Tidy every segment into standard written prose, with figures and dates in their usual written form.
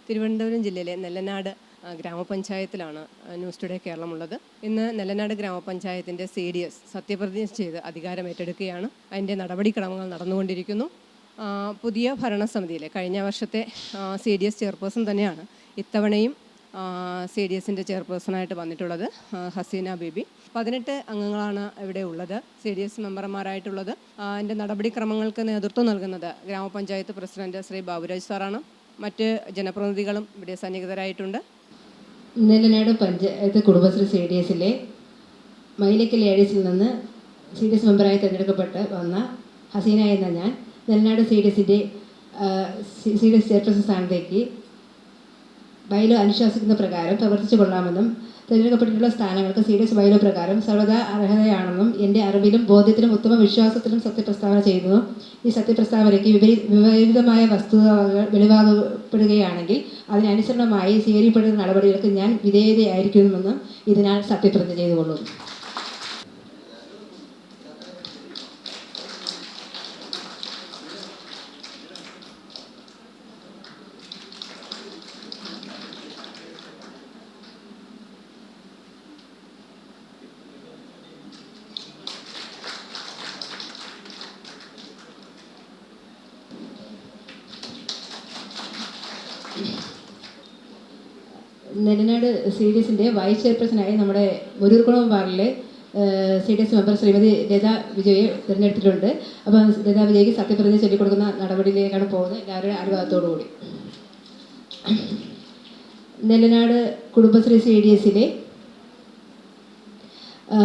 തിരുവനന്തപുരം ജില്ലയിലെ Nellanad ഗ്രാമപഞ്ചായത്തിലാണ് news today കേരളമുള്ളത്. ഇന്ന് നെല്ലനാട് ഗ്രാമപഞ്ചായത്തിൻ്റെ CDS സത്യപ്രതിജ്ഞ ചെയ്ത് അധികാരമേറ്റെടുക്കുകയാണ്. അതിൻ്റെ നടപടിക്രമങ്ങൾ നടന്നുകൊണ്ടിരിക്കുന്നു. പുതിയ ഭരണസമിതിയിലെ കഴിഞ്ഞ വർഷത്തെ CDS ചെയർപേഴ്സൺ തന്നെയാണ് ഇത്തവണയും CDSൻ്റെ ചെയർപേഴ്സണായിട്ട് വന്നിട്ടുള്ളത് ഹസീന ബീബി. 18 അംഗങ്ങളാണ് ഇവിടെ ഉള്ളത്, CDS മെമ്പർമാരായിട്ടുള്ളത്. അതിൻ്റെ നടപടിക്രമങ്ങൾക്ക് നേതൃത്വം നൽകുന്നത് ഗ്രാമപഞ്ചായത്ത് പ്രസിഡന്റ് ശ്രീ ബാബുരാജ് സാറാണ്. മറ്റ് ജനപ്രതിനിധികളും ഇവിടെ സന്നിഹിതരായിട്ടുണ്ട്. നെല്ലനാട് പഞ്ചായത്ത് കുടുംബശ്രീ CDSലെ മൈലക്കൽ ഏഡീസിൽ നിന്ന് CDS മെമ്പറായി തിരഞ്ഞെടുക്കപ്പെട്ട് വന്ന ഹസീന എന്ന ഞാൻ നെല്ലനാട് CDSൻ്റെ CDS ചെയർപേഴ്സൺ സ്ഥാനത്തേക്ക് ബൈലോ അനുശാസിക്കുന്ന പ്രകാരം പ്രവർത്തിച്ചു കൊള്ളാമെന്നും തിരഞ്ഞെടുക്കപ്പെട്ടിട്ടുള്ള സ്ഥാനങ്ങൾക്ക് CDS ബൈലോ പ്രകാരം സർവ്വതാ അർഹതയാണെന്നും എൻ്റെ അറിവിലും ബോധ്യത്തിലും ഉത്തമ വിശ്വാസത്തിലും സത്യപ്രസ്താവന ചെയ്യുന്നു. ഈ സത്യപ്രസ്താവനയ്ക്ക് വിപരീതമായ വസ്തുതകൾ വെളിവാകപ്പെടുകയാണെങ്കിൽ അതിനനുസരണമായി സ്വീകരിക്കപ്പെടുന്ന നടപടികൾക്ക് ഞാൻ വിധേയതയായിരിക്കുമെന്നും ഇതിനാൽ സത്യപ്രതിജ്ഞ ചെയ്തുകൊള്ളുന്നു. നെല്ലനാട് CDSൻ്റെ വൈസ് ചെയർപേഴ്സണായി നമ്മുടെ മുരൂർക്കുളം വാർഡിലെ CDS മെമ്പർ ശ്രീമതി ലത വിജയെ തിരഞ്ഞെടുത്തിട്ടുണ്ട്. അപ്പോൾ ലത വിജയ്ക്ക് സത്യപ്രതിജ്ഞ ചൊല്ലിക്കൊടുക്കുന്ന നടപടിയിലേക്കാണ് പോകുന്നത്. എല്ലാവരുടെ അനുവാദത്തോടു കൂടി നെല്ലനാട് കുടുംബശ്രീ CDSലെ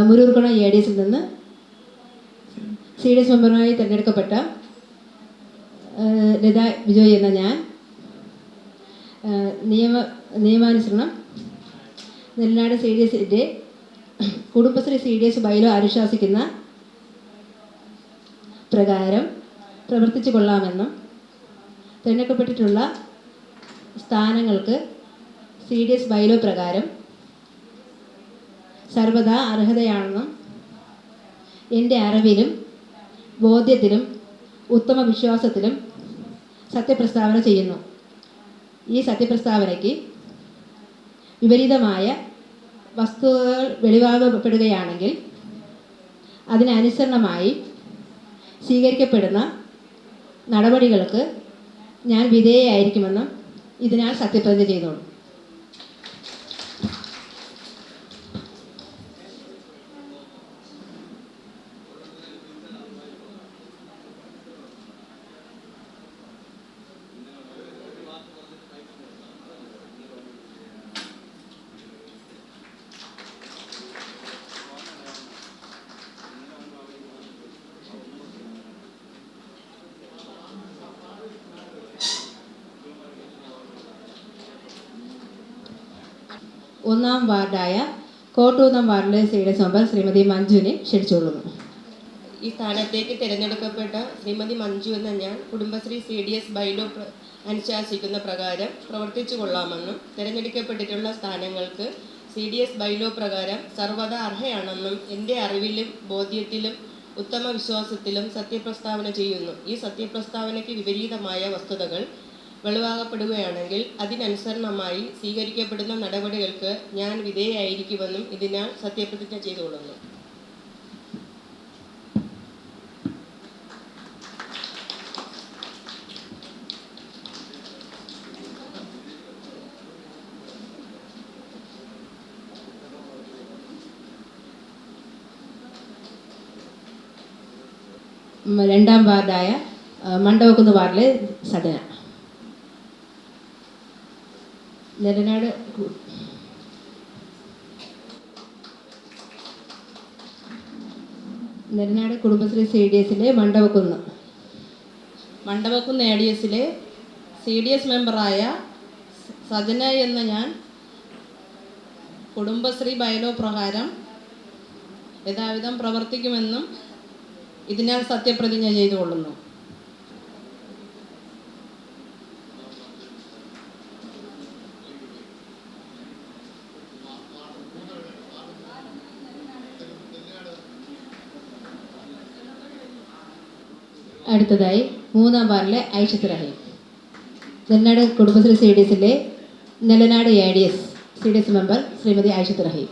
മുരൂർക്കുളം ADSിൽ നിന്ന് CDS മെമ്പറുമായി തിരഞ്ഞെടുക്കപ്പെട്ട ലത വിജയ് എന്ന ഞാൻ നിയമാനുസരണം നെല്ലനാട് CDSൻ്റെ കുടുംബശ്രീ CDS ബൈലോ അനുശാസിക്കുന്ന പ്രകാരം പ്രവർത്തിച്ചു കൊള്ളാമെന്നും തിരഞ്ഞെടുക്കപ്പെട്ടിട്ടുള്ള സ്ഥാനങ്ങൾക്ക് CDS ബൈലോ പ്രകാരം സർവ്വതാ അർഹതയാണെന്നും എൻ്റെ അറിവിലും ബോധ്യത്തിലും ഉത്തമ വിശ്വാസത്തിലും സത്യപ്രസ്താവന ചെയ്യുന്നു. ഈ സത്യപ്രസ്താവനയ്ക്ക് വിപരീതമായ വസ്തുതകൾ വെളിവാകപ്പെടുകയാണെങ്കിൽ അതിനനുസരണമായി സ്വീകരിക്കപ്പെടുന്ന നടപടികൾക്ക് ഞാൻ വിധേയയായിരിക്കുമെന്നും ഇതിനാൽ സത്യപ്രതിജ്ഞ ചെയ്തോളൂ. ഒന്നാം വാർഡായ കോട്ടൂന്നം വാർഡിലെ CDS മെമ്പർ ശ്രീമതി മഞ്ജുവിനെ ക്ഷണിച്ചുകൊള്ളുന്നു. ഈ സ്ഥാനത്തേക്ക് തിരഞ്ഞെടുക്കപ്പെട്ട ശ്രീമതി മഞ്ജു എന്ന ഞാൻ കുടുംബശ്രീ CDS ബൈലോ അനുശാസിക്കുന്ന പ്രകാരം പ്രവർത്തിച്ചു കൊള്ളാമെന്നും തിരഞ്ഞെടുക്കപ്പെട്ടിട്ടുള്ള സ്ഥാനങ്ങൾക്ക് CDS ബൈലോ പ്രകാരം സർവ്വതാ അർഹയാണെന്നും എൻ്റെ അറിവിലും ബോധ്യത്തിലും ഉത്തമ വിശ്വാസത്തിലും സത്യപ്രസ്താവന ചെയ്യുന്നു. ഈ സത്യപ്രസ്താവനയ്ക്ക് വിപരീതമായ വസ്തുതകൾ വെളിവാകപ്പെടുകയാണെങ്കിൽ അതിനനുസരണമായി സ്വീകരിക്കപ്പെടുന്ന നടപടികൾക്ക് ഞാൻ വിധേയയായിരിക്കുമെന്നും ഇതിനാൽ സത്യപ്രതിജ്ഞ ചെയ്തുകൊള്ളുന്നു. രണ്ടാം വാർഡായ മണ്ഡപക്കുന്ന് വാർഡിലെ സദന. നെല്ലനാട് കുടുംബശ്രീ CDSലെ മണ്ഡപക്കുന്ന് ADSിലെ CDS മെമ്പറായ സജന എന്ന ഞാൻ കുടുംബശ്രീ ബൈലോ പ്രകാരം യഥാവിധം പ്രവർത്തിക്കുമെന്നും ഇതിനാൽ സത്യപ്രതിജ്ഞ ചെയ്തുകൊള്ളുന്നു. അടുത്തതായി മൂന്നാം വാർഡിലെ ഐഷത്ത് റഹീം. നെല്ലനാട് കുടുംബശ്രീ സി ഡി എസിലെ Nellanad ADS CDS member Shrimati Aishath Rahim.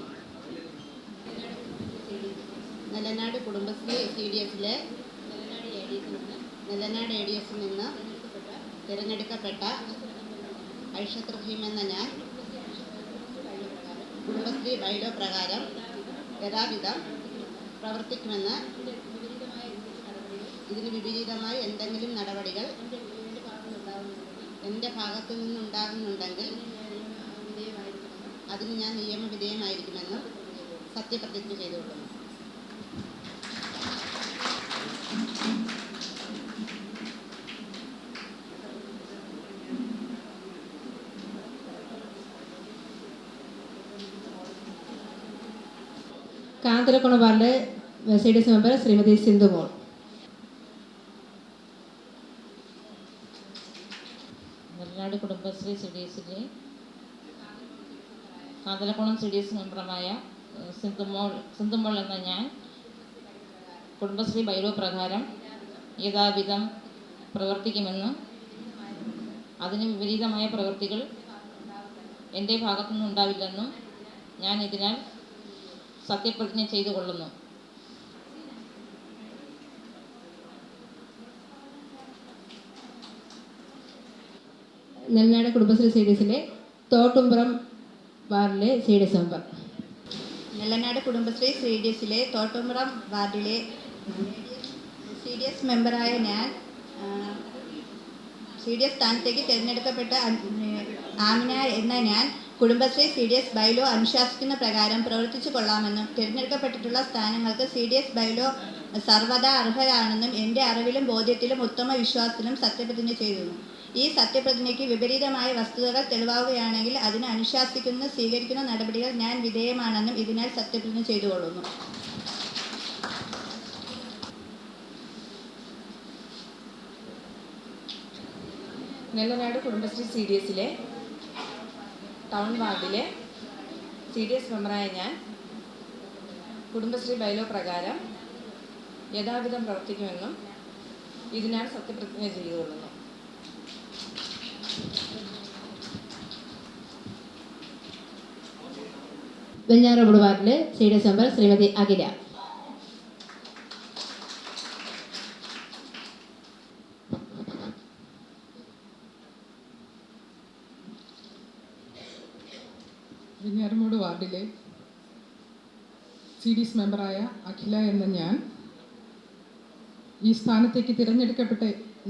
Nellanad Kudumbashree CDSലെ നെല്ലനാട് ADSൽ നിന്ന് തിരഞ്ഞെടുക്കപ്പെട്ട ഐഷത്ത് റഹീം എന്ന ഞാൻ കുടുംബശ്രീ ബൈലോ പ്രകാരം യഥാവിധം പ്രവർത്തിക്കുമെന്ന് ഇതിന് വിപരീതമായി എന്തെങ്കിലും നടപടികൾ എൻ്റെ ഭാഗത്തു നിന്നുണ്ടാകുന്നുണ്ടെങ്കിൽ അതിന് ഞാൻ നിയമവിധേയമായിരിക്കുമെന്നും സത്യപ്രതിജ്ഞ ചെയ്തുകൊള്ളുന്നു. Kanthalakkuna ward CDS member Shrimati Sindhumol. Nellanad Kudumbashree CDSലെ കാന്തലക്കുളം CDS മെമ്പറുമായ സിന്ധുമോൾ എന്ന ഞാൻ കുടുംബശ്രീ ബൈലോ പ്രകാരം യഥാവിധം പ്രവർത്തിക്കുമെന്നും അതിന് വിപരീതമായ പ്രവൃത്തികൾ എൻ്റെ ഭാഗത്തുനിന്ന് ഉണ്ടാവില്ലെന്നും ഞാൻ ഇതിനാൽ സത്യപ്രതിജ്ഞ ചെയ്തു കൊള്ളുന്നു. നെല്ലനാട് കുടുംബശ്രീ CDSലെ തോട്ടുംപുറം വാർഡിലെ CDS മെമ്പർ. നെല്ലനാട് കുടുംബശ്രീ CDSലെ തോട്ടുംപുറം വാർഡിലെ CDS മെമ്പറായ ഞാൻ CDS സ്ഥാനത്തേക്ക് തിരഞ്ഞെടുക്കപ്പെട്ട ആമിന എന്ന ഞാൻ കുടുംബശ്രീ CDS ബൈലോ അനുശാസിക്കുന്ന പ്രകാരം പ്രവർത്തിച്ചു കൊള്ളാമെന്നും തിരഞ്ഞെടുക്കപ്പെട്ടിട്ടുള്ള സ്ഥാനങ്ങൾക്ക് CDS ബൈലോ സർവ്വതാ അർഹരാണെന്നും എൻ്റെ അറിവിലും ബോധ്യത്തിലും ഉത്തമ വിശ്വാസത്തിലും സത്യപ്രതിജ്ഞ ചെയ്തു. ഈ സത്യപ്രതിജ്ഞയ്ക്ക് വിപരീതമായ വസ്തുതകൾ തെളിവാവുകയാണെങ്കിൽ അതിന് അനുശാസിക്കുന്ന സ്വീകരിക്കുന്ന നടപടികൾ ഞാൻ വിധേയമാണെന്നും ഇതിനാൽ സത്യപ്രതിജ്ഞ ചെയ്തുകൊള്ളുന്നു. നെല്ലനാട് കുടുംബശ്രീ CDSലെ ടൗൺ വാർഡിലെ CDS മെമ്പറായ ഞാൻ കുടുംബശ്രീ ബൈലോ പ്രകാരം യഥാവിധം പ്രവർത്തിക്കുമെന്നും ഇതിനാൽ സത്യപ്രതിജ്ഞ ചെയ്തുകൊള്ളുന്നു. വെഞ്ഞാറമൂട് വാർഡിലെ CDS മെമ്പർ ശ്രീമതി അഖില. വെഞ്ഞാറമൂട് വാർഡിലെ CDS മെമ്പറായ അഖില എന്ന ഞാൻ ഈ സ്ഥാനത്തേക്ക് തിരഞ്ഞെടുക്കപ്പെട്ട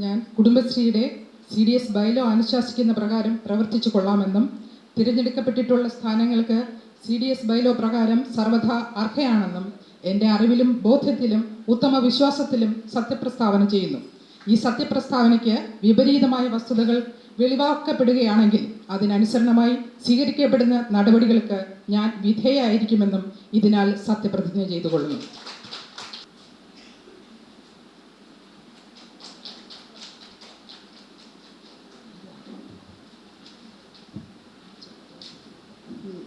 ഞാൻ കുടുംബശ്രീയുടെ CDS ബൈലോ അനുശാസിക്കുന്ന പ്രകാരം പ്രവർത്തിച്ചു കൊള്ളാമെന്നും തിരഞ്ഞെടുക്കപ്പെട്ടിട്ടുള്ള സ്ഥാനങ്ങൾക്ക് CDS ബൈലോ പ്രകാരം സർവ്വഥാ അർഹയാണെന്നും എൻ്റെ അറിവിലും ബോധ്യത്തിലും ഉത്തമ വിശ്വാസത്തിലും സത്യപ്രസ്താവന ചെയ്യുന്നു. ഈ സത്യപ്രസ്താവനയ്ക്ക് വിപരീതമായ വസ്തുതകൾ വെളിവാക്കപ്പെടുകയാണെങ്കിൽ അതിനനുസരണമായി സ്വീകരിക്കപ്പെടുന്ന നടപടികൾക്ക് ഞാൻ വിധേയായിരിക്കുമെന്നും ഇതിനാൽ സത്യപ്രതിജ്ഞ ചെയ്തുകൊള്ളുന്നു.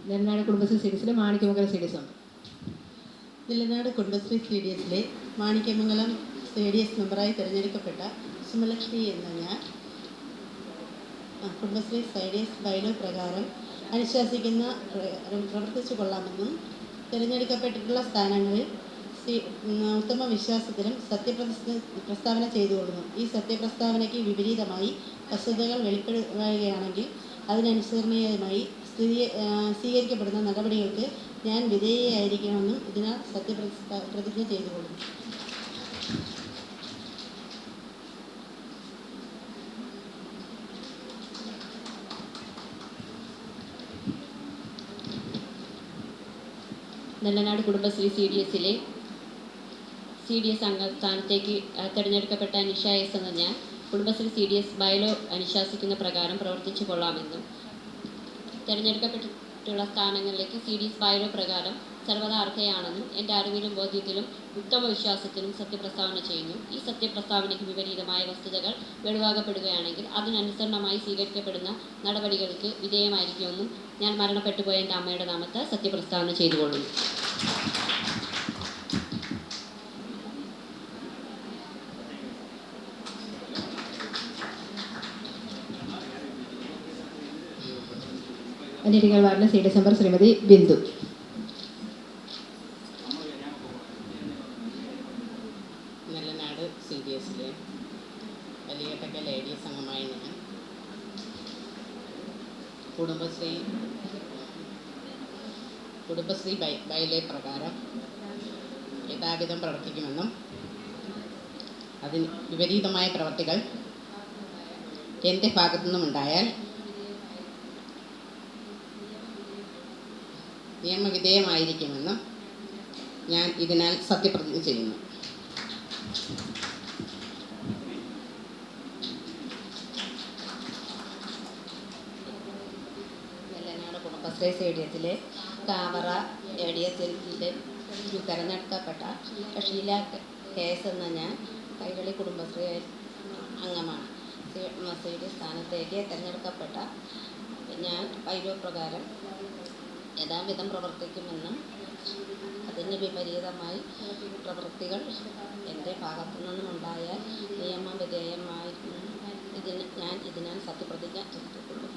നെല്ലനാട് കുടുംബശ്രീ CDSലെ മാണിക്യമംഗലം CDS മെമ്പർ. നെല്ലനാട് കുടുംബശ്രീ CDSലെ മാണിക്യമംഗലം CDS മെമ്പറായി തിരഞ്ഞെടുക്കപ്പെട്ട സുമലക്ഷ്മി എന്ന ഞാൻ കുടുംബശ്രീ CDS ബൈലോ പ്രകാരം അനുശാസിക്കുന്ന പ്രവർത്തിച്ചു കൊള്ളാമെന്നും തിരഞ്ഞെടുക്കപ്പെട്ടിട്ടുള്ള സ്ഥാനങ്ങളിൽ ഉത്തമ വിശ്വാസത്തിലും പ്രസ്താവന ചെയ്തുകൊള്ളുന്നു. ഈ സത്യപ്രസ്താവനയ്ക്ക് വിപരീതമായി വസ്തുതകൾ വെളിപ്പെടുകയാണെങ്കിൽ അതിനനുസരണീയമായി സ്വീകരിക്കപ്പെടുന്ന നടപടികൾക്ക് ഞാൻ വിധേയയായിരിക്കണമെന്നും ഇതിനാൽ സത്യപ്രതിജ്ഞ ചെയ്തുകൊള്ളുന്നു. നെല്ലനാട് കുടുംബശ്രീ CDSലെ CDS അംഗ സ്ഥാനത്തേക്ക് തിരഞ്ഞെടുക്കപ്പെട്ട നിഷ എസ് എന്ന ഞാൻ കുടുംബശ്രീ CDS ബൈലോ അനുശാസിക്കുന്ന പ്രകാരം പ്രവർത്തിച്ചു കൊള്ളാമെന്നും തിരഞ്ഞെടുക്കപ്പെട്ടിട്ടുള്ള സ്ഥാനങ്ങളിലേക്ക് CDS ബൈലോ പ്രകാരം സർവ്വതാ അർഹയാണെന്നും എൻ്റെ അറിവിലും ബോധ്യത്തിലും ഉത്തമ വിശ്വാസത്തിലും സത്യപ്രസ്താവന ചെയ്യുന്നു. ഈ സത്യപ്രസ്താവനയ്ക്ക് വിപരീതമായ വസ്തുതകൾ വെളിവാക്കപ്പെടുകയാണെങ്കിൽ അതിനനുസരണമായി സ്വീകരിക്കപ്പെടുന്ന നടപടികൾക്ക് വിധേയമായിരിക്കുമെന്നും ഞാൻ മരണപ്പെട്ടുപോയ എൻ്റെ അമ്മയുടെ നാമത്തെ സത്യപ്രസ്താവന ചെയ്തുകൊള്ളുന്നു. അനേരിക്കൽ വാർഡിലെ CDS മെമ്പർ ശ്രീമതി ബിന്ദു. നെല്ലനാട് CDSലെ വലിയട്ടക്ക ലേഡീസ് അംഗമായ ഞാൻ കുടുംബശ്രീ ബൈലോ പ്രകാരം യഥാവിധം പ്രവർത്തിക്കുമെന്നും അതിന് വിപരീതമായ പ്രവർത്തികൾ എൻ്റെ ഭാഗത്തു നിന്നുമുണ്ടായാൽ നിയമവിധേയമായിരിക്കുമെന്നും ഞാൻ ഇതിനാൽ സത്യപ്രതിജ്ഞ ചെയ്യുന്നു. നെല്ലനാട് കുടുംബശ്രീ സ്റ്റേഡിയത്തിലെ കാവറ ഏഡിയത്തിലെ തിരഞ്ഞെടുക്കപ്പെട്ട ഷീല കേസ് എന്ന ഞാൻ കൈരളി കുടുംബശ്രീ അംഗമാണ്. CDS സ്ഥാനത്തേക്ക് തിരഞ്ഞെടുക്കപ്പെട്ട ഞാൻ ബൈലോ പ്രകാരം യഥാവിധം പ്രവർത്തിക്കുമെന്നും അതിന് വിപരീതമായി പ്രവൃത്തികൾ എൻ്റെ ഭാഗത്തു നിന്നുമുണ്ടായാൽ നിയമവിധേയമായി ഞാൻ ഇതിനാൽ സത്യപ്രതിജ്ഞ ചെയ്തിട്ടുള്ളൂ.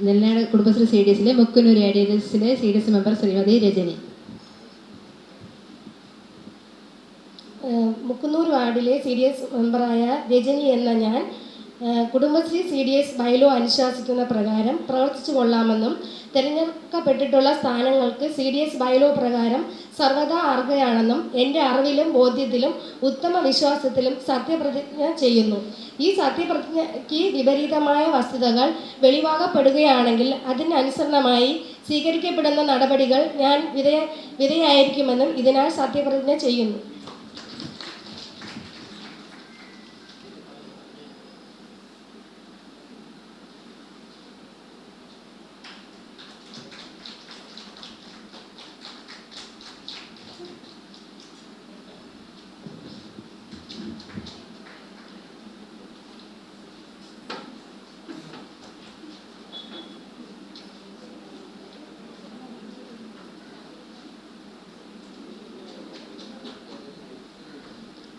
നെല്ലനാട് കുടുംബശ്രീ CDSലെ മുക്കുന്നൂർ ഏരിയസിലെ CDS മെമ്പർ ശ്രീമതി രജനി. മുക്കുന്നൂർ വാർഡിലെ CDS മെമ്പറായ രജനി എന്ന ഞാൻ കുടുംബശ്രീ CDS ബൈലോ അനുശാസിക്കുന്ന പ്രകാരം പ്രവർത്തിച്ചു കൊള്ളാമെന്നും തിരഞ്ഞെടുക്കപ്പെട്ടിട്ടുള്ള സ്ഥാനങ്ങൾക്ക് CDS ബൈലോ പ്രകാരം സർവ്വതാ അർഹയാണെന്നും എൻ്റെ അറിവിലും ബോധ്യത്തിലും ഉത്തമ വിശ്വാസത്തിലും സത്യപ്രതിജ്ഞ ചെയ്യുന്നു. ഈ സത്യപ്രതിജ്ഞയ്ക്ക് വിപരീതമായ വസ്തുതകൾ വെളിവാകപ്പെടുകയാണെങ്കിൽ അതിനനുസരണമായി സ്വീകരിക്കപ്പെടുന്ന നടപടികൾ ഞാൻ വിധേയായിരിക്കുമെന്നും ഇതിനാൽ സത്യപ്രതിജ്ഞ ചെയ്യുന്നു.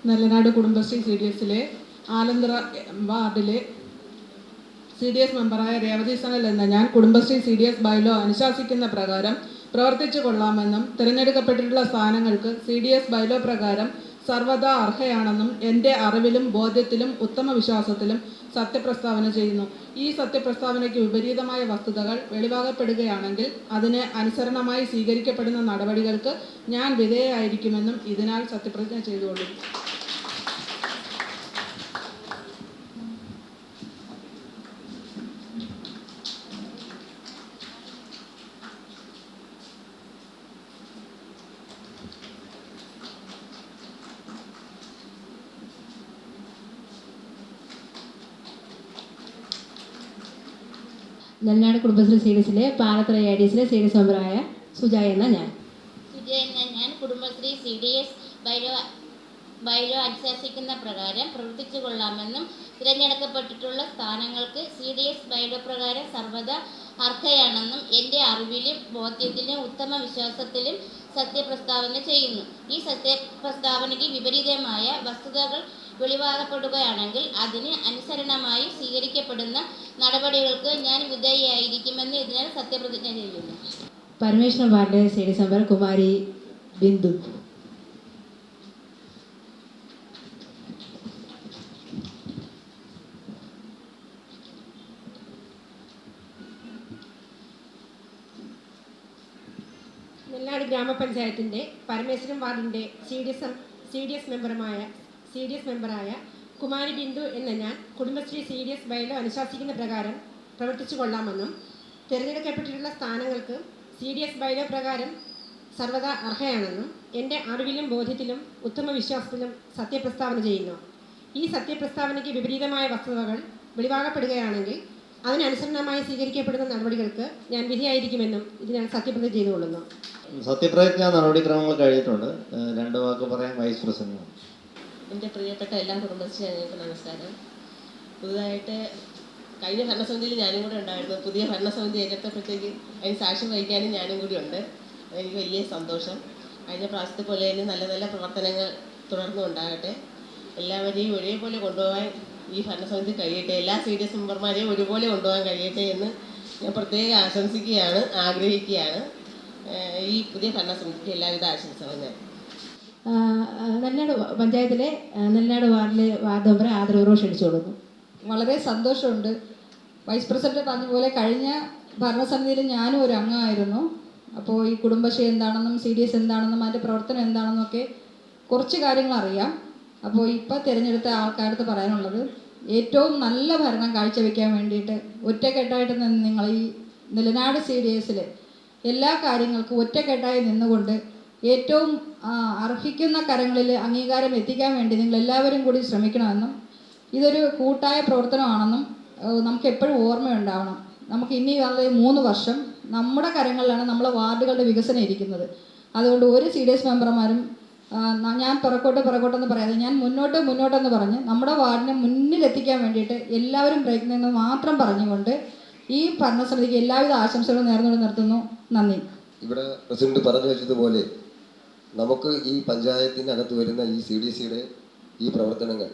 നെല്ലനാട് കുടുംബശ്രീ CDSലെ ആലന്തറ വാർഡിലെ CDS മെമ്പറായ രേവതി സനൽ എന്ന ഞാൻ കുടുംബശ്രീ CDS ബൈലോ അനുശാസിക്കുന്ന പ്രകാരം പ്രവർത്തിച്ചു കൊള്ളാമെന്നും തിരഞ്ഞെടുക്കപ്പെട്ടിട്ടുള്ള സ്ഥാനങ്ങൾക്ക് CDS ബൈലോ പ്രകാരം സർവ്വതാ അർഹയാണെന്നും എൻ്റെ അറിവിലും ബോധ്യത്തിലും ഉത്തമ വിശ്വാസത്തിലും സത്യപ്രസ്താവന ചെയ്യുന്നു. ഈ സത്യപ്രസ്താവനയ്ക്ക് വിപരീതമായ വസ്തുതകൾ വെളിവാകപ്പെടുകയാണെങ്കിൽ അതിന് അനുസരണമായി സ്വീകരിക്കപ്പെടുന്ന നടപടികൾക്ക് ഞാൻ വിധേയമായിരിക്കുമെന്നും ഇതിനാൽ സത്യപ്രതിജ്ഞ ചെയ്തുകൊള്ളുന്നു. നെല്ലനാട് കുടുംബശ്രീ CDSലെ പാലത്തറ ഏരിയസിലെ CDS മെമ്പറായ സുജയ എന്ന ഞാൻ കുടുംബശ്രീ CDS ബൈലോ അനുശാസിക്കുന്ന പ്രകാരം പ്രവർത്തിച്ചു കൊള്ളാമെന്നും തിരഞ്ഞെടുക്കപ്പെട്ടിട്ടുള്ള സ്ഥാനങ്ങൾക്ക് CDS ബൈലോ പ്രകാരം സർവ്വതാ അർഹയാണെന്നും എൻ്റെ അറിവിലും ബോധ്യത്തിലും ഉത്തമ വിശ്വാസത്തിലും സത്യപ്രസ്താവന ചെയ്യുന്നു. ഈ സത്യപ്രസ്താവനയ്ക്ക് വിപരീതമായ വസ്തുതകൾ വെളിവാകപ്പെടുകയാണെങ്കിൽ അതിന് അനുസരണമായി സ്വീകരിക്കപ്പെടുന്ന നടപടികൾക്ക് ഞാൻ വിധേയയായിരിക്കുമെന്ന് ഇതിനാൽ സത്യപ്രതിജ്ഞ ചെയ്യുന്നു. പരമേശ്വരം വാർഡിലെ CDS മെമ്പർ കുമാരി ബിന്ദു. നെല്ലനാട് ഗ്രാമപഞ്ചായത്തിൻ്റെ പരമേശ്വരം വാർഡിൻ്റെ CDS മെമ്പറായ കുമാരി ബിന്ദു എന്ന ഞാൻ കുടുംബശ്രീ CDS ബൈലോ അനുശാസിക്കുന്ന പ്രകാരം പ്രവർത്തിച്ചു കൊള്ളാമെന്നും തിരഞ്ഞെടുക്കപ്പെട്ടിട്ടുള്ള സ്ഥാനങ്ങൾക്ക് CDS ബൈലോ പ്രകാരം സർവ്വതാ അർഹയാണെന്നും എൻ്റെ അറിവിലും ബോധ്യത്തിലും ഉത്തമ വിശ്വാസത്തിലും സത്യപ്രസ്താവന ചെയ്യുന്നു. ഈ സത്യപ്രസ്താവനയ്ക്ക് വിപരീതമായ വസ്തുതകൾ വെളിവാകപ്പെടുകയാണെങ്കിൽ അതിനനുസരണമായി സ്വീകരിക്കപ്പെടുന്ന നടപടികൾക്ക് ഞാൻ വിധിയായിരിക്കുമെന്നും ഇതിനാൽ സത്യപ്രതിജ്ഞ ചെയ്തുകൊള്ളുന്നു. സത്യപ്രതിജ്ഞ നടപടിക്രമങ്ങൾ കഴിഞ്ഞിട്ടുണ്ട്. 2 വാക്ക് പറയാൻ വൈസ് പ്രസിഡന്റ്. എൻ്റെ പ്രിയപ്പെട്ട എല്ലാ കുടുംബശ്രീ അംഗങ്ങൾക്കും നമസ്കാരം. പുതുതായിട്ട് കഴിഞ്ഞ ഭരണസമിതിയിൽ ഞാനും കൂടെ ഉണ്ടായിരുന്നു. പുതിയ ഭരണസമിതി ഏറ്റെടുത്തപ്പോഴത്തേക്ക് അതിന് സാക്ഷ്യം വഹിക്കാനും ഞാനും കൂടി ഉണ്ട്. എനിക്ക് വലിയ സന്തോഷം. കഴിഞ്ഞ പ്രാവശ്യത്തെ പോലെ തന്നെ നല്ല നല്ല പ്രവർത്തനങ്ങൾ തുടർന്നും ഉണ്ടാകട്ടെ. എല്ലാവരെയും ഒരേപോലെ കൊണ്ടുപോകാൻ ഈ ഭരണസമിതി കഴിയട്ടെ. എല്ലാ CDS മെമ്പർമാരെയും ഒരുപോലെ കൊണ്ടുപോകാൻ കഴിയട്ടെ എന്ന് ഞാൻ പ്രത്യേകം ആശംസിക്കുകയാണ്, ആഗ്രഹിക്കുകയാണ്. ഈ പുതിയ ഭരണസമിതിക്ക് എല്ലാവിധ ആശംസകളും ഞാൻ. നെല്ലനാട് പഞ്ചായത്തിലെ നെല്ലനാട് വാർഡിലെ വാർഡ് മെമ്പറെ ആദരവോടെ ക്ഷണിച്ചു കൊടുക്കുന്നു. വളരെ സന്തോഷമുണ്ട്. വൈസ് പ്രസിഡന്റ് പറഞ്ഞ പോലെ കഴിഞ്ഞ ഭരണസമിതിയിൽ ഞാനും ഒരു അംഗമായിരുന്നു. അപ്പോൾ ഈ കുടുംബശ്രീ എന്താണെന്നും CDS എന്താണെന്നും അതിൻ്റെ പ്രവർത്തനം എന്താണെന്നൊക്കെ കുറച്ച് കാര്യങ്ങൾ അറിയാം. അപ്പോൾ ഇപ്പോൾ തിരഞ്ഞെടുത്ത ആൾക്കാരടുത്ത് പറയാനുള്ളത്, ഏറ്റവും നല്ല ഭരണം കാഴ്ചവെക്കാൻ വേണ്ടിയിട്ട് ഒറ്റക്കെട്ടായിട്ട് നിന്ന് നിങ്ങൾ ഈ നെല്ലനാട് CDSൽ എല്ലാ കാര്യങ്ങൾക്കും ഒറ്റക്കെട്ടായി നിന്നുകൊണ്ട് ഏറ്റവും അർഹിക്കുന്ന കരങ്ങളിൽ അംഗീകാരം എത്തിക്കാൻ വേണ്ടി നിങ്ങൾ എല്ലാവരും കൂടി ശ്രമിക്കണമെന്നും ഇതൊരു കൂട്ടായ പ്രവർത്തനമാണെന്നും നമുക്ക് എപ്പോഴും ഓർമ്മയുണ്ടാവണം. നമുക്ക് ഇനി 3 വർഷം നമ്മുടെ കരങ്ങളിലാണ് നമ്മളെ വാർഡുകളുടെ വികസനം ഇരിക്കുന്നത്. അതുകൊണ്ട് ഒരു CDS മെമ്പർമാരും ഞാൻ പിറകോട്ടെന്ന് പറയാതെ ഞാൻ മുന്നോട്ടെന്ന് പറഞ്ഞ് നമ്മുടെ വാർഡിനെ മുന്നിലെത്തിക്കാൻ വേണ്ടിയിട്ട് എല്ലാവരും പ്രയത്നിക്കുന്നത് മാത്രം പറഞ്ഞുകൊണ്ട് ഈ ഭരണസമിതിക്ക് എല്ലാവിധ ആശംസകളും നേർന്നുകൊണ്ട് നിർത്തുന്നു. നന്ദി. ഇവിടെ പ്രസിഡന്റ് പറഞ്ഞു വെച്ചതുപോലെ നമുക്ക് ഈ പഞ്ചായത്തിനകത്ത് വരുന്ന ഈ CDSയുടെ ഈ പ്രവർത്തനങ്ങൾ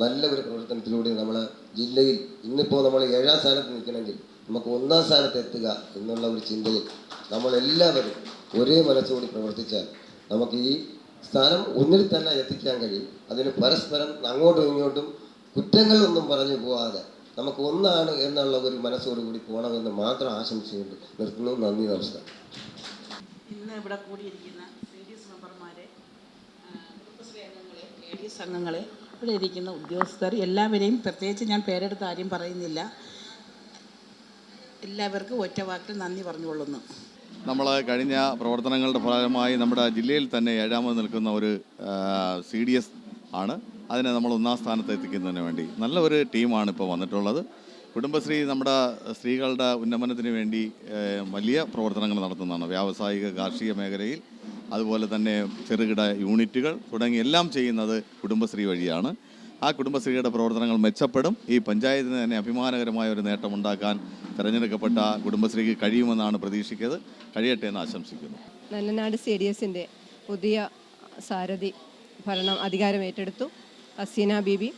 നല്ല ഒരു പ്രവർത്തനത്തിലൂടെ നമ്മളെ ജില്ലയിൽ ഇന്നിപ്പോൾ നമ്മൾ 7ാം സ്ഥാനത്ത് നിൽക്കണമെങ്കിൽ നമുക്ക് 1ാം സ്ഥാനത്ത് എത്തുക എന്നുള്ള ഒരു ചിന്തയിൽ നമ്മളെല്ലാവരും ഒരേ മനസ്സോടി പ്രവർത്തിച്ചാൽ നമുക്ക് ഈ സ്ഥാനം ഒന്നിൽ തന്നെ എത്തിക്കാൻ കഴിയും. അതിന് പരസ്പരം അങ്ങോട്ടും ഇങ്ങോട്ടും കുറ്റങ്ങളൊന്നും പറഞ്ഞു പോകാതെ നമുക്ക് ഒന്നാണ് എന്നുള്ള ഒരു മനസ്സോടുകൂടി പോകണമെന്ന് മാത്രം ആശംസിച്ചുകൊണ്ട് നിർത്തുന്നു. നന്ദി, നമസ്കാരം. ഇന്ന് ഇവിടെ കൂടിയിരിക്കുന്ന CDS മെമ്പർമാരെ, കുടുംബശ്രീ അംഗങ്ങളെ, ADS അംഗങ്ങളെ, ഇവിടെ ഇരിക്കുന്ന ഉദ്യോഗസ്ഥർ എല്ലാവരെയും പ്രത്യേകിച്ച് ഞാൻ പേരെടുത്ത് ആരും പറയുന്നില്ല. എല്ലാവർക്കും ഒറ്റ വാക്കിൽ നന്ദി പറഞ്ഞുകൊള്ളുന്നു. നമ്മൾ കഴിഞ്ഞ പ്രവർത്തനങ്ങളുടെ ഫലമായി നമ്മുടെ ജില്ലയിൽ തന്നെ 7ാമത് നിൽക്കുന്ന ഒരു CDS ആണ്. അതിനെ നമ്മൾ 1ാം സ്ഥാനത്ത് എത്തിക്കുന്നതിന് വേണ്ടി നല്ല ഒരു ടീമാണ് ഇപ്പോൾ വന്നിട്ടുള്ളത്. കുടുംബശ്രീ നമ്മുടെ സ്ത്രീകളുടെ ഉന്നമനത്തിന് വേണ്ടി വലിയ പ്രവർത്തനങ്ങൾ നടത്തുന്നതാണ്. വ്യാവസായിക കാർഷിക മേഖലയിൽ, അതുപോലെ തന്നെ ചെറുകിട യൂണിറ്റുകൾ തുടങ്ങി എല്ലാം ചെയ്യുന്നത് കുടുംബശ്രീ വഴിയാണ്. ആ കുടുംബശ്രീയുടെ പ്രവർത്തനങ്ങൾ മെച്ചപ്പെടും. ഈ പഞ്ചായത്തിന് തന്നെ അഭിമാനകരമായ ഒരു നേട്ടമുണ്ടാക്കാൻ തിരഞ്ഞെടുക്കപ്പെട്ട കുടുംബശ്രീക്ക് കഴിയുമെന്നാണ് പ്രതീക്ഷിക്കുന്നത്. കഴിയട്ടെ എന്ന് ആശംസിക്കുന്നു. നെല്ലനാട് CDSൻ്റെ പുതിയ സാരഥി ഭരണം അധികാരം ഏറ്റെടുത്തു ഹസീന ബീബി.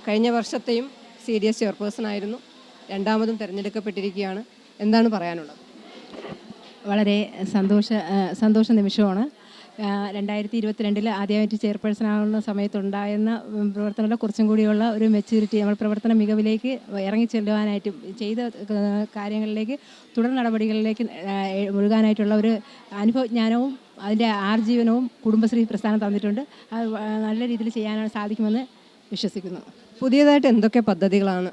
കഴിഞ്ഞ വർഷത്തെയും CDS ചെയർപേഴ്സണായിരുന്നു. 2ാമതും തിരഞ്ഞെടുക്കപ്പെട്ടിരിക്കുകയാണ്. എന്താണ് പറയാനുള്ളത്? വളരെ സന്തോഷ നിമിഷമാണ്. 2022 ആദ്യമായിട്ട് ചെയർപേഴ്സൺ ആവുന്ന സമയത്തുണ്ടായിരുന്ന പ്രവർത്തനങ്ങളുടെ കുറച്ചും കൂടിയുള്ള ഒരു മെച്യൂരിറ്റി, നമ്മൾ പ്രവർത്തന മികവിലേക്ക് ഇറങ്ങിച്ചെല്ലുവാനായിട്ടും ചെയ്ത കാര്യങ്ങളിലേക്ക് തുടർ നടപടികളിലേക്ക് മുഴുകാനായിട്ടുള്ള ഒരു അനുഭവജ്ഞാനവും അതിൻ്റെ ആർജീവനവും കുടുംബശ്രീ പ്രസ്ഥാനം തന്നിട്ടുണ്ട്. അത് നല്ല രീതിയിൽ ചെയ്യാനാണ് സാധിക്കുമെന്ന് വിശ്വസിക്കുന്നു. പുതിയതായിട്ട് എന്തൊക്കെ പദ്ധതികളാണ്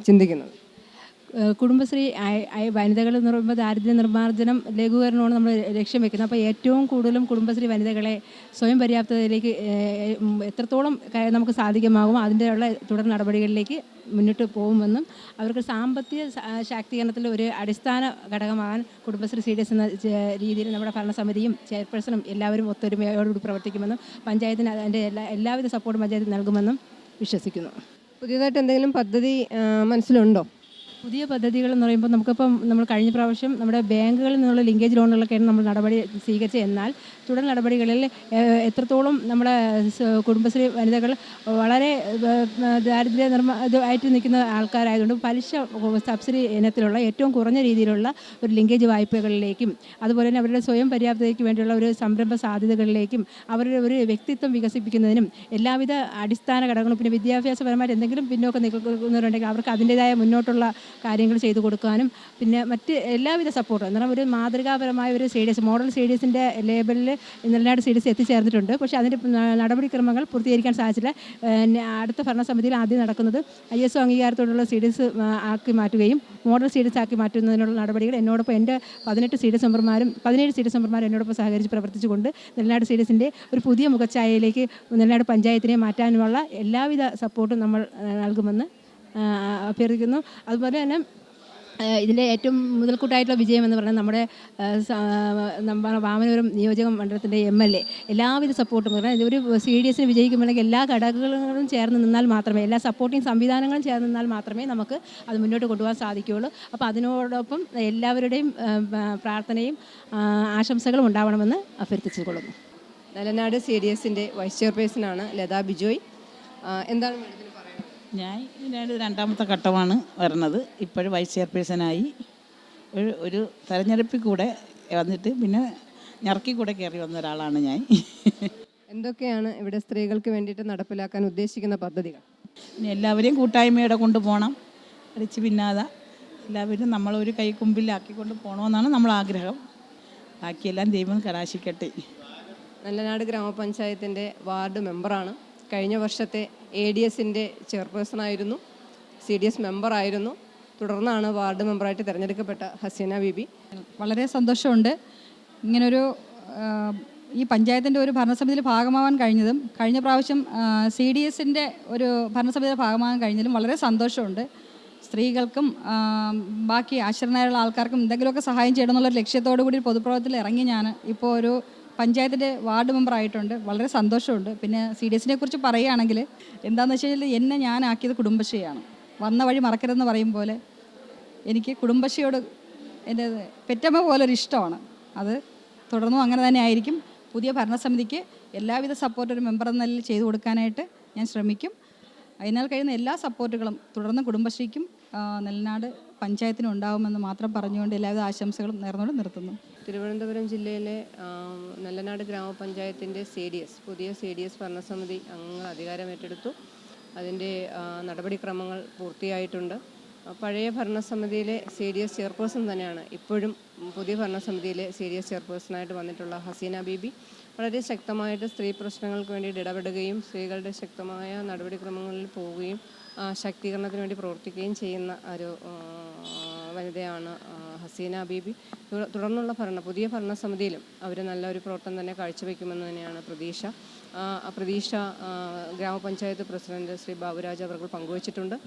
ചിന്തിക്കുന്നത്? കുടുംബശ്രീ വനിതകൾ എന്ന് പറയുമ്പോൾ ദാരിദ്ര്യ നിർമ്മാർജ്ജനം ലഘൂകരണമാണ് നമ്മൾ ലക്ഷ്യം വെക്കുന്നത്. അപ്പോൾ ഏറ്റവും കൂടുതലും കുടുംബശ്രീ വനിതകളെ സ്വയം പര്യാപ്തതയിലേക്ക് എത്രത്തോളം നമുക്ക് സാധിക്കുമാകും അതിൻ്റെ ഉള്ള തുടർ നടപടികളിലേക്ക് മുന്നോട്ട് പോകുമെന്നും അവർക്ക് സാമ്പത്തിക ശാക്തീകരണത്തിൽ ഒരു അടിസ്ഥാന ഘടകമാകാൻ കുടുംബശ്രീ CDS എന്ന രീതിയിൽ നമ്മുടെ ഭരണസമിതിയും ചെയർപേഴ്സണും എല്ലാവരും ഒത്തൊരുമയോടുകൂടി പ്രവർത്തിക്കുമെന്നും പഞ്ചായത്തിന് അതിൻ്റെ എല്ലാവിധ സപ്പോർട്ടും പഞ്ചായത്ത് നൽകുമെന്നും വിശ്വസിക്കുന്നു. പുതിയതായിട്ട് എന്തെങ്കിലും പദ്ധതി മനസ്സിലുണ്ടോ? പുതിയ പദ്ധതികൾ എന്ന് പറയുമ്പോൾ നമുക്കിപ്പം നമ്മൾ കഴിഞ്ഞ പ്രാവശ്യം നമ്മുടെ ബാങ്കുകളിൽ നിന്നുള്ള ലിങ്കേജ് ലോണുകളൊക്കെയാണ് നമ്മൾ നടപടി സ്വീകരിച്ചത്. എന്നാൽ തുടർ നടപടികളിൽ എത്രത്തോളം നമ്മുടെ കുടുംബശ്രീ വനിതകൾ വളരെ ദാരിദ്ര്യ ഇതായിട്ട് നിൽക്കുന്ന ആൾക്കാരായതുകൊണ്ട് പലിശ സബ്സിഡി ഇനത്തിലുള്ള ഏറ്റവും കുറഞ്ഞ രീതിയിലുള്ള ഒരു ലിങ്കേജ് വായ്പകളിലേക്കും അതുപോലെ തന്നെ അവരുടെ സ്വയം പര്യാപ്തതയ്ക്ക് വേണ്ടിയുള്ള ഒരു സംരംഭ സാധ്യതകളിലേക്കും അവരുടെ ഒരു വ്യക്തിത്വം വികസിപ്പിക്കുന്നതിനും എല്ലാവിധ അടിസ്ഥാന ഘടകങ്ങളും പിന്നെ വിദ്യാഭ്യാസപരമായിട്ട് എന്തെങ്കിലും പിന്നോക്കം നിൽക്കുന്നവരുണ്ടെങ്കിൽ അവർക്ക് അതിൻ്റേതായ മുന്നോട്ടുള്ള കാര്യങ്ങൾ ചെയ്തു കൊടുക്കാനും പിന്നെ മറ്റ് എല്ലാവിധ സപ്പോർട്ടും എന്നാൽ ഒരു മാതൃകാപരമായ ഒരു CDS മോഡൽ CDSൻ്റെ ലേബലിൽ നെല്ലനാട് CDS എത്തിച്ചേർന്നിട്ടുണ്ട്. പക്ഷേ അതിൻ്റെ നടപടിക്രമങ്ങൾ പൂർത്തീകരിക്കാൻ സാധിച്ചില്ല. അടുത്ത ഭരണസമിതിയിൽ ആദ്യം നടക്കുന്നത് ISO അംഗീകാരത്തോടുള്ള CDS ആക്കി മാറ്റുകയും മോഡൽ CDS ആക്കി മാറ്റുന്നതിനുള്ള നടപടികൾ എന്നോടൊപ്പം എൻ്റെ 17 CDS മെമ്പർമാർ എന്നോടൊപ്പം സഹകരിച്ച് പ്രവർത്തിച്ചുകൊണ്ട് നെല്ലനാട് CDSൻ്റെ ഒരു പുതിയ മുഖച്ഛായയിലേക്ക് നെല്ലനാട് പഞ്ചായത്തിനെ മാറ്റാനുമുള്ള എല്ലാവിധ സപ്പോർട്ടും നമ്മൾ നൽകുമെന്ന് അഭ്യർത്ഥിക്കുന്നു. അതുപോലെ തന്നെ ഇതിൻ്റെ ഏറ്റവും മുതൽക്കൂട്ടായിട്ടുള്ള വിജയം എന്ന് പറഞ്ഞാൽ നമ്മുടെ വാമനപുരം നിയോജക മണ്ഡലത്തിൻ്റെ MLA എല്ലാവിധ സപ്പോർട്ടും പറഞ്ഞാൽ ഒരു CDSന് വിജയിക്കുമ്പോഴേക്കും എല്ലാ ഘടകങ്ങളും ചേർന്ന് നിന്നാൽ മാത്രമേ എല്ലാ സപ്പോർട്ടിങ് സംവിധാനങ്ങളും ചേർന്ന് നിന്നാൽ മാത്രമേ നമുക്ക് അത് മുന്നോട്ട് കൊണ്ടുപോകാൻ സാധിക്കുകയുള്ളൂ. അപ്പോൾ അതിനോടൊപ്പം എല്ലാവരുടെയും പ്രാർത്ഥനയും ആശംസകളും ഉണ്ടാവണമെന്ന് അഭ്യർത്ഥിച്ചുകൊള്ളുന്നു. നെല്ലനാട് CDSൻ്റെ വൈസ് ചെയർപേഴ്സണാണ് ലതാ ബിജോയ്. എന്താണ് മാഡത്തിന് പറയുന്നത്? ഞാൻ ഇതിൻ്റെ രണ്ടാമത്തെ ഘട്ടമാണ് വരുന്നത്. ഇപ്പോഴും വൈസ് ചെയർപേഴ്സണായി ഒരു തെരഞ്ഞെടുപ്പിൽ കൂടെ വന്നിട്ട് പിന്നെ ഞറക്കി കൂടെ കയറി വന്ന ഒരാളാണ് ഞാൻ. എന്തൊക്കെയാണ് ഇവിടെ സ്ത്രീകൾക്ക് വേണ്ടിയിട്ട് നടപ്പിലാക്കാൻ ഉദ്ദേശിക്കുന്ന പദ്ധതികൾ? ഇനി എല്ലാവരെയും കൂട്ടായ്മയോടെ കൊണ്ടുപോകണം, അടിച്ച് പിന്നാതെ എല്ലാവരും നമ്മളൊരു കൈക്കുമ്പിലാക്കിക്കൊണ്ട് പോകണമെന്നാണ് നമ്മൾ ആഗ്രഹം. ബാക്കിയെല്ലാം ദൈവം കടാശിക്കട്ടെ. നെല്ലനാട് ഗ്രാമപഞ്ചായത്തിൻ്റെ വാർഡ് മെമ്പറാണ്. കഴിഞ്ഞ വർഷത്തെ ADSൻ്റെ ചെയർപേഴ്സണായിരുന്നു, CDS മെമ്പറായിരുന്നു. തുടർന്നാണ് വാർഡ് മെമ്പറായിട്ട് തിരഞ്ഞെടുക്കപ്പെട്ട ഹസീന ബീബി. വളരെ സന്തോഷമുണ്ട് ഇങ്ങനൊരു ഈ പഞ്ചായത്തിൻ്റെ ഒരു ഭരണസമിതിയിൽ ഭാഗമാവാൻ കഴിഞ്ഞതും, കഴിഞ്ഞ പ്രാവശ്യം CDSൻ്റെ ഒരു ഭരണസമിതിയുടെ ഭാഗമാകാൻ കഴിഞ്ഞതിലും വളരെ സന്തോഷമുണ്ട്. സ്ത്രീകൾക്കും ബാക്കി ആശ്രയനായുള്ള ആൾക്കാർക്കും എന്തെങ്കിലുമൊക്കെ സഹായം ചെയ്യണം എന്നുള്ളൊരു ലക്ഷ്യത്തോടു കൂടി പൊതുപ്രവർത്തനത്തിൽ ഇറങ്ങി ഞാൻ ഇപ്പോൾ ഒരു പഞ്ചായത്തിൻ്റെ വാർഡ് മെമ്പറായിട്ടുണ്ട്. വളരെ സന്തോഷമുണ്ട്. പിന്നെ CDSനെ കുറിച്ച് പറയുകയാണെങ്കിൽ എന്താണെന്ന് വെച്ച് കഴിഞ്ഞാൽ എന്നെ ഞാനാക്കിയത് കുടുംബശ്രീയാണ്. വന്ന വഴി മറക്കരുതെന്ന് പറയും പോലെ എനിക്ക് കുടുംബശ്രീയോട് എൻ്റെ പെറ്റമ്മ പോലൊരു ഇഷ്ടമാണ്. അത് തുടർന്നും അങ്ങനെ തന്നെ ആയിരിക്കും. പുതിയ ഭരണസമിതിക്ക് എല്ലാവിധ സപ്പോർട്ട് ഒരു മെമ്പർ എന്ന നിലയിൽ ചെയ്തു കൊടുക്കാനായിട്ട് ഞാൻ ശ്രമിക്കും. അതിനാൽ കഴിയുന്ന എല്ലാ സപ്പോർട്ടുകളും തുടർന്ന് കുടുംബശ്രീക്കും നെല്ലനാട് പഞ്ചായത്തിനും ഉണ്ടാകുമെന്ന് മാത്രം പറഞ്ഞുകൊണ്ട് എല്ലാവിധ ആശംസകളും നേർന്നുകൊണ്ട് നിർത്തുന്നു. തിരുവനന്തപുരം ജില്ലയിലെ നെല്ലനാട് ഗ്രാമപഞ്ചായത്തിൻ്റെ പുതിയ CDS ഭരണസമിതി അംഗങ്ങൾ അധികാരമേറ്റെടുത്തു. അതിൻ്റെ നടപടിക്രമങ്ങൾ പൂർത്തിയായിട്ടുണ്ട്. പഴയ ഭരണസമിതിയിലെ CDS ചെയർപേഴ്സൺ തന്നെയാണ് ഇപ്പോഴും പുതിയ ഭരണസമിതിയിലെ CDS ചെയർപേഴ്സണായിട്ട് വന്നിട്ടുള്ള ഹസീന ബീബി. വളരെ ശക്തമായിട്ട് സ്ത്രീ പ്രശ്നങ്ങൾക്ക് വേണ്ടിയിട്ട് ഇടപെടുകയും സ്ത്രീകളുടെ ശക്തമായ നടപടിക്രമങ്ങളിൽ പോവുകയും ശാക്തീകരണത്തിന് വേണ്ടി പ്രവർത്തിക്കുകയും ചെയ്യുന്ന ഒരു വനിതയാണ് ഹസീന ബീബി. തുടർന്നുള്ള പുതിയ ഭരണസമിതിയിലും അവർ നല്ലൊരു പ്രവർത്തനം തന്നെ കാഴ്ചവെക്കുമെന്ന് തന്നെയാണ് പ്രതീക്ഷ. ഗ്രാമപഞ്ചായത്ത് പ്രസിഡന്റ് ശ്രീ ബാബുരാജ് അവർ പങ്കുവച്ചിട്ടുണ്ട്.